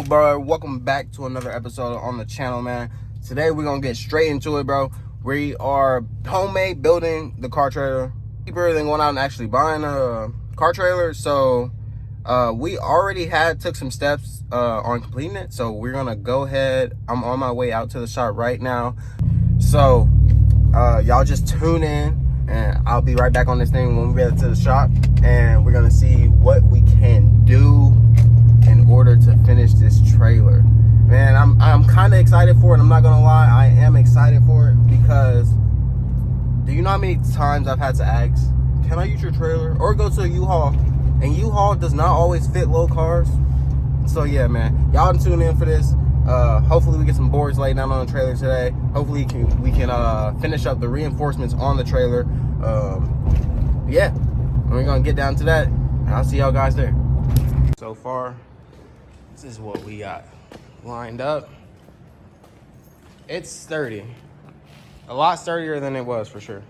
bro, welcome back to another episode on the channel, man. Today we're gonna get straight into it, bro. We are homemade building the car trailer. Cheaper than going out and actually buying a car trailer. So we already took some steps on completing it. So we're gonna go ahead. I'm on my way out to the shop right now. So y'all just tune in and I'll be right back on this thing when we get to the shop, and we're gonna see what we can do in order to finish this trailer. Man, I'm kind of excited for it. I'm not gonna lie, I am excited for it because do you know how many times I've had to ask, can I use your trailer? Or go to a U-Haul, and U-Haul does not always fit low cars. So yeah, man, y'all tune in for this. Hopefully we get some boards laid down on the trailer today. Hopefully we can finish up the reinforcements on the trailer. Yeah, and we're gonna get down to that, and I'll see y'all guys there. So far, this is what we got lined up. It's sturdy, a lot sturdier than it was for sure.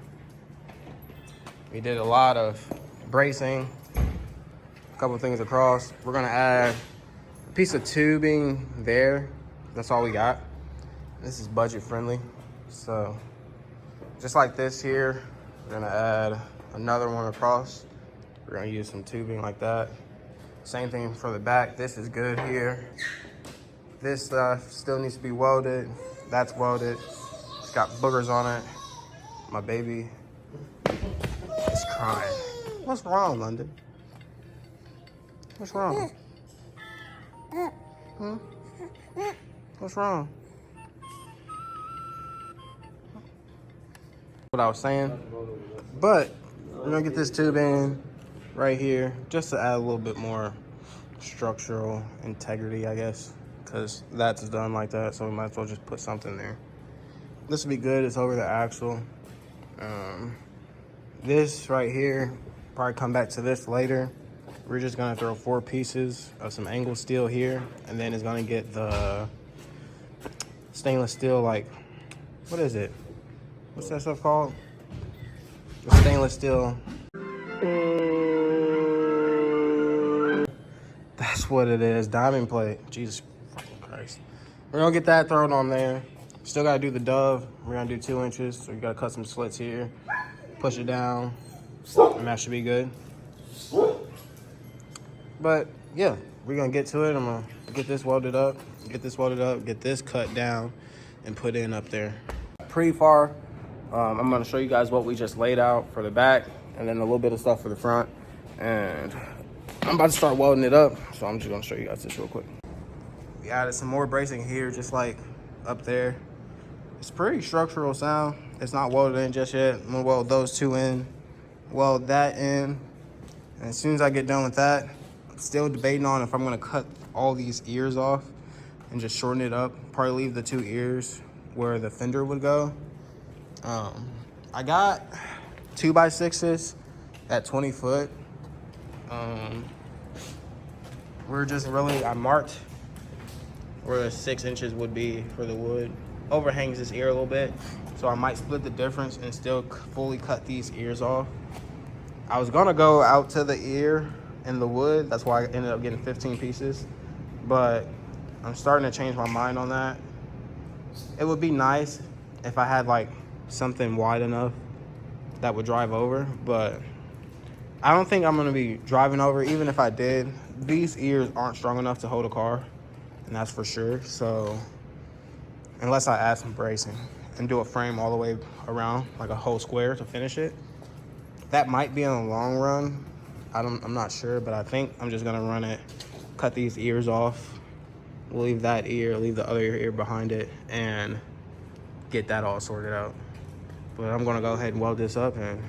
We did a lot of bracing, a couple things across. We're gonna add a piece of tubing there. That's all we got. This is budget friendly. So just like this here, we're gonna add another one across. We're gonna use some tubing like that. Same thing for the back. This is good here. This stuff still needs to be welded. That's welded. It's got boogers on it. My baby is crying. What's wrong, London? What's wrong? Hmm? What's wrong? What I was saying. But we're gonna get this tube in right here just to add a little bit more structural integrity, I guess, because that's done like that, so we might as well just put something there. This will be good. It's over the axle. This right here, probably come back to this later. We're just gonna throw 4 pieces of some angled steel here, and then it's gonna get the stainless steel, like, what is it? What's that stuff called? The stainless steel. That's what it is, diamond plate. Jesus fucking Christ. We're gonna get that thrown on there. Still gotta do the dove. We're gonna do 2 inches, so you gotta cut some slits here, push it down, and that should be good. But yeah, we're gonna get to it. I'm gonna get this welded up, get this cut down, and put in up there. Pretty far. I'm gonna show you guys what we just laid out for the back, and then a little bit of stuff for the front. And I'm about to start welding it up, so I'm just gonna show you guys this real quick. We added some more bracing here, just like up there. It's pretty structural sound. It's not welded in just yet. I'm gonna weld those 2 in, weld that in, and as soon as I get done with that, I'm still debating on if I'm gonna cut all these ears off and just shorten it up. Probably leave the 2 ears where the fender would go. I got 2x6s at 20 foot. We're just really, I marked where the 6 inches would be for the wood. Overhangs this ear a little bit, so I might split the difference and still fully cut these ears off. I was gonna go out to the ear in the wood. That's why I ended up getting 15 pieces, but I'm starting to change my mind on that. It would be nice if I had like something wide enough that would drive over, but I don't think I'm gonna be driving over. Even if I did, these ears aren't strong enough to hold a car, and that's for sure. So unless I add some bracing and do a frame all the way around, like a whole square to finish it, that might be in the long run. I'm not sure, but I think I'm just gonna run it, cut these ears off, leave that ear, leave the other ear behind it, and get that all sorted out. But I'm gonna go ahead and weld this up, and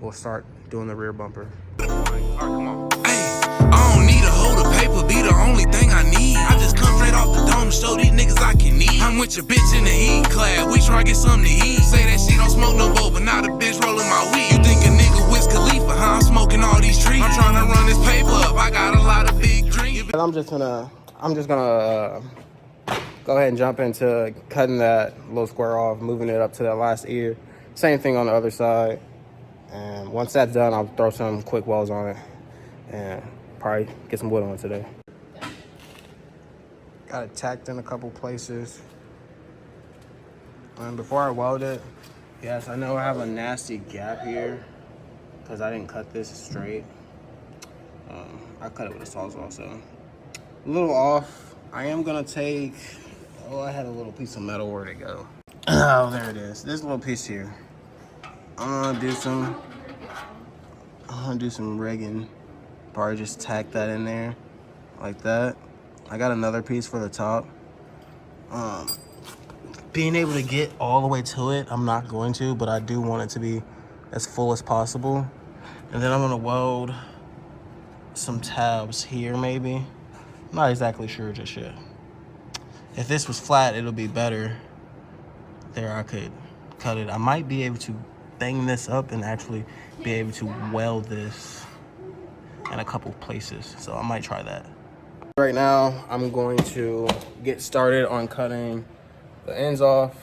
we'll start doing the rear bumper. All right, come on. Hey, I don't need a hold of paper, be the only thing I need. I just come straight off the dome to show these niggas I can eat. I'm with your bitch in the E-class, we try to get something to eat. Say that she don't smoke no bowl, but now the bitch rolling my weed. You think a nigga Wiz Khalifa, huh? I'm smoking all these trees. I'm trying to run this paper up, I got a lot of big dreams. I'm just gonna go ahead and jump into cutting that little square off, moving it up to that last ear. Same thing on the other side. And once that's done, I'll throw some quick welds on it and probably get some wood on it today. Got it tacked in a couple places. And before I weld it, yes, I know I have a nasty gap here because I didn't cut this straight. I cut it with a Sawzall, so a little off. I am gonna take, oh, I had a little piece of metal. Where'd it go? Oh, there it is. This little piece here. I'm gonna do some rigging. Probably just tack that in there like that. I got another piece for the top. Being able to get all the way to it, I'm not going to, but I do want it to be as full as possible. And then I'm gonna weld some tabs here maybe. Not exactly sure just yet. If this was flat, it'll be better. There, I could cut it. I might be able to bang this up and actually be able to weld this in a couple places. So I might try that. Right now, I'm going to get started on cutting the ends off,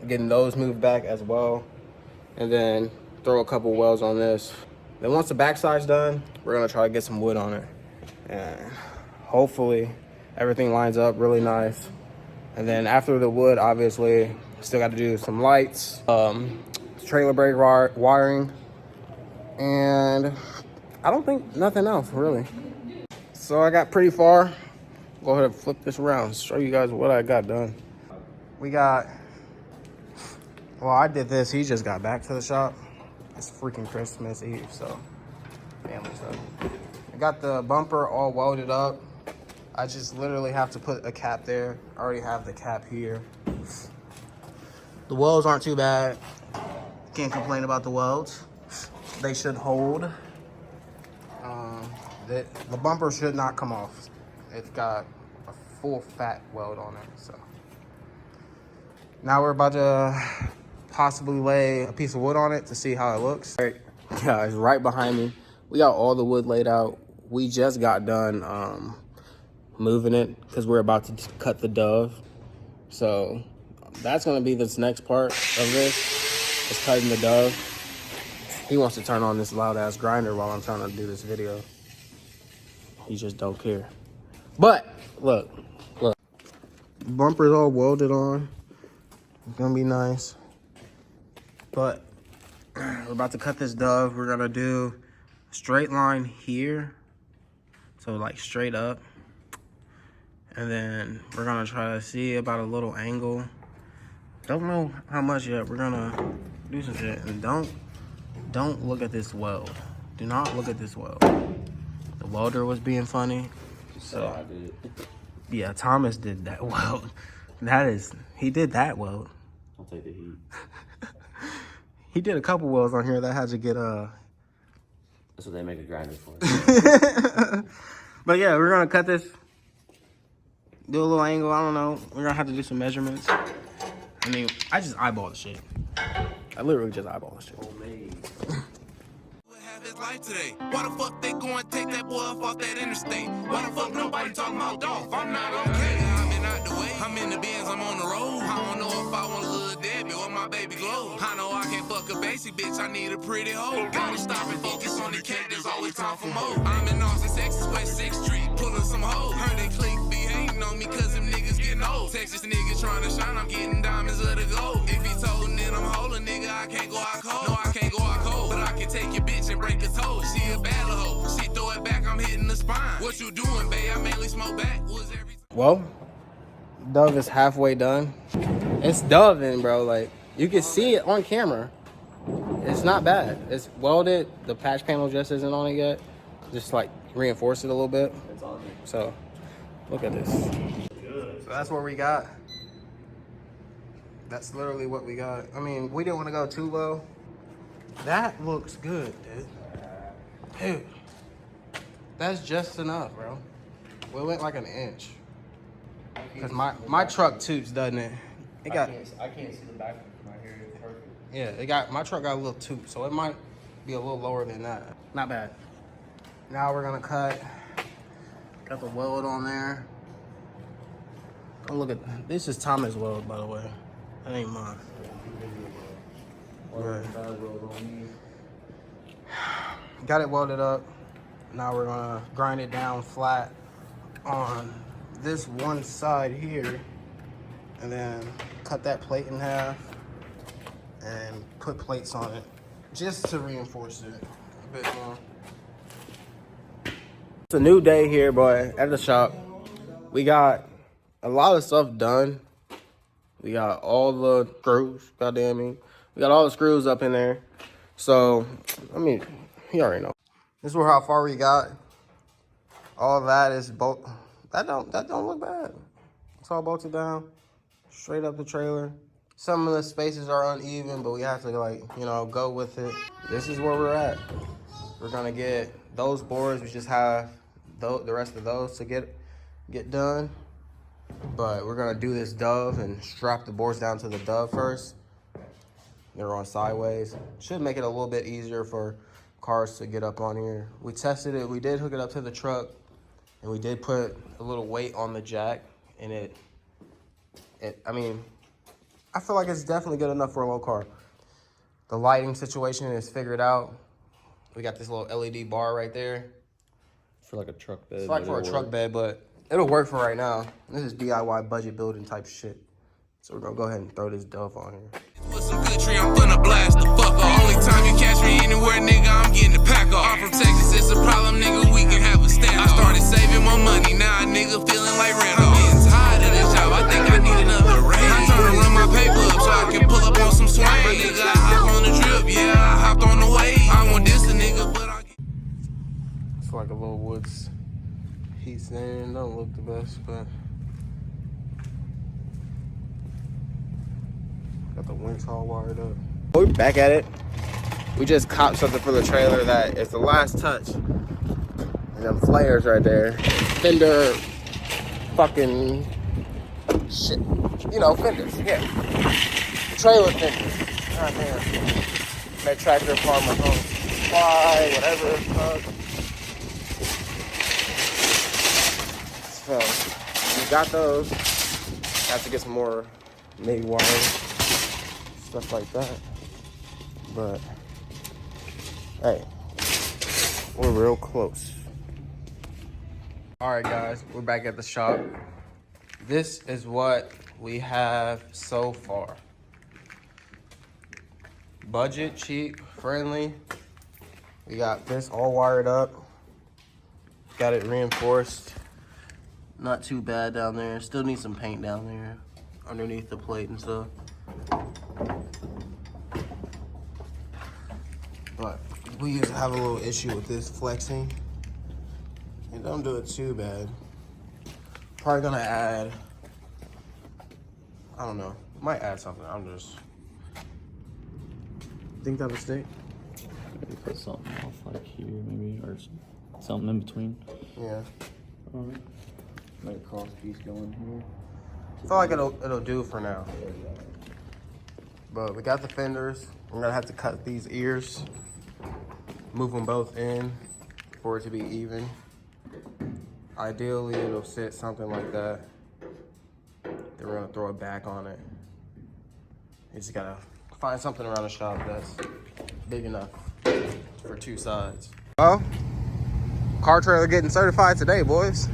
getting those moved back as well, and then throw a couple welds on this. Then once the backside's done, we're gonna try to get some wood on it. And hopefully everything lines up really nice. And then after the wood, obviously, still got to do some lights, trailer brake wiring, and I don't think nothing else really. So I got pretty far. Go ahead and flip this around, show you guys what I got done. We got, well, I did this. He just got back to the shop. It's freaking Christmas Eve, so family stuff. I got the bumper all welded up. I just literally have to put a cap there. I already have the cap here. The welds aren't too bad. Can't complain about the welds. They should hold. The bumper should not come off. It's got a full fat weld on it, so. Now we're about to possibly lay a piece of wood on it to see how it looks. All right, guys, right behind me, we got all the wood laid out. We just got done moving it because we're about to cut the dove. So that's gonna be this next part of this, is cutting the dove. He wants to turn on this loud ass grinder while I'm trying to do this video. He just don't care. But look, bumper's all welded on. It's gonna be nice. But we're about to cut this dove. We're gonna do a straight line here. So like straight up. And then we're gonna try to see about a little angle. Don't know how much yet. We're gonna do some shit. And don't look at this weld. Do not look at this weld. The welder was being funny. So I did. Yeah, Thomas did that weld. He did that weld. I'll take the heat. He did a couple welds on here that had to get That's what they make a grinder for. But yeah, we're gonna cut this. Do a little angle, I don't know. We're gonna have to do some measurements. I mean, I just eyeball the shit. I literally just eyeball the shit. His life today. Why the fuck they going take that boy off that interstate? Why the fuck nobody talking about Dolph? I'm not okay. I've been out the way. I'm in the Benz, I'm on the road. I don't know if I want a little Debbie or my baby glow. I know I can't fuck a basic bitch, I need a pretty hoe. Gotta stop and focus on the cake, there's always time for more. I'm in Austin, Texas, West 6th Street, pulling some hoes. Heard they click be hating on me cause them niggas getting old. Texas niggas trying to shine, I'm getting diamonds of the gold. If he told then I'm holding, nigga, I can't go out cold. No, I can't go out cold, but I can take your bitch and break a toe. She a bad little hoe. She throw it back, I'm hitting the spine. What you doing, babe? I mainly smoke backwoods every time. Well, dove is halfway done. It's doving, bro. Like, you can see it on camera. It's not bad. It's welded. The patch panel just isn't on it yet. Just like reinforce it a little bit. It's on there. So, look at this. So that's what we got. That's literally what we got. I mean, we didn't want to go too low. That looks good, dude. Dude, that's just enough, bro. We went like an inch. Cause my truck toots, doesn't it? I can't see the back from my hair. It's perfect. Yeah, my truck got a little toot, so it might be a little lower than that. Not bad. Now we're gonna cut. Got the weld on there. Oh, look at that. This is Thomas' weld, by the way. That ain't mine. Right. Got it welded up. Now we're gonna grind it down flat on this one side here and then cut that plate in half and put plates on it just to reinforce it a bit more. It's a new day here, boy, at the shop. We got a lot of stuff done. We got all the screws, goddamn me. We got all the screws up in there. So, I mean, you already know. This is how far we got. All of that is bolt. That don't look bad. It's all bolted down, straight up the trailer. Some of the spaces are uneven, but we have to, like, you know, go with it. This is where we're at. We're gonna get those boards. We just have the rest of those to get done. But we're gonna do this dove and strap the boards down to the dove first. They're on sideways. Should make it a little bit easier for cars to get up on here. We tested it. We did hook it up to the truck, and we did put a little weight on the jack, and I mean, I feel like it's definitely good enough for a low car. The lighting situation is figured out. We got this little LED bar right there. For like a truck bed. It's like for a truck bed, but it'll work for right now. This is DIY budget building type shit. So we're gonna go ahead and throw this dove on here. With some good tree, I'm gonna blast the fuck off. Only time you catch me anywhere, nigga, I'm getting the pack off. I'm from Texas, it's a problem, nigga, we can have a stand. I started saving my money, now a nigga feeling like Randolph. I'm getting tired of this job, I think I need another raise. I'm trying to run my paper up so I can pull up on some swing. Nigga, I hopped on the drip, yeah, I hopped on the wave. I want this a nigga, but I get... It's like a little woods heat stand. Don't look the best, but got the winch all wired up. We're back at it. We just copped something for the trailer that is the last touch. And them flares right there. Fender fucking shit. You know, fenders, yeah. Trailer fenders. God damn. That tractor farmer home supply, whatever it's called. So we got those. Have to get some more MIG wire, stuff like that. But hey, we're real close. All right, guys, we're back at the shop. This is what we have so far. Budget, cheap, friendly. We got this all wired up. Got it reinforced. Not too bad down there. Still need some paint down there underneath the plate and stuff. But we used to have a little issue with this flexing. It don't do it too bad. Probably gonna add, I don't know, might add something. I'm just, think that'll stick? Maybe put something off like here, maybe, or something in between. Yeah. Alright. Make a cross piece going here. I feel like it'll do for now. But we got the fenders. We're gonna have to cut these ears, move them both in for it to be even. Ideally, it'll sit something like that. Then we're gonna throw it back on it. You just gotta find something around the shop that's big enough for two sides. Well, car trailer getting certified today, boys.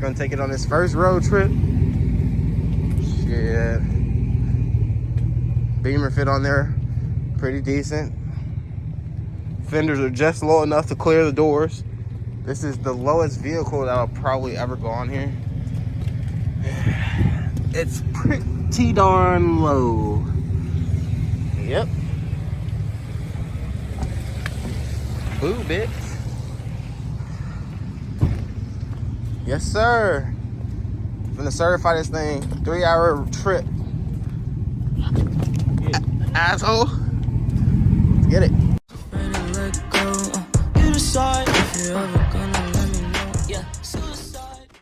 Gonna take it on this first road trip. Yeah. Beamer fit on there pretty decent. Fenders are just low enough to clear the doors. This is the lowest vehicle that I'll probably ever go on here. It's pretty darn low. Yep. Boo, bitch. Yes, sir. I'm gonna certify this thing. 3-hour trip. Asshole. Let's get it.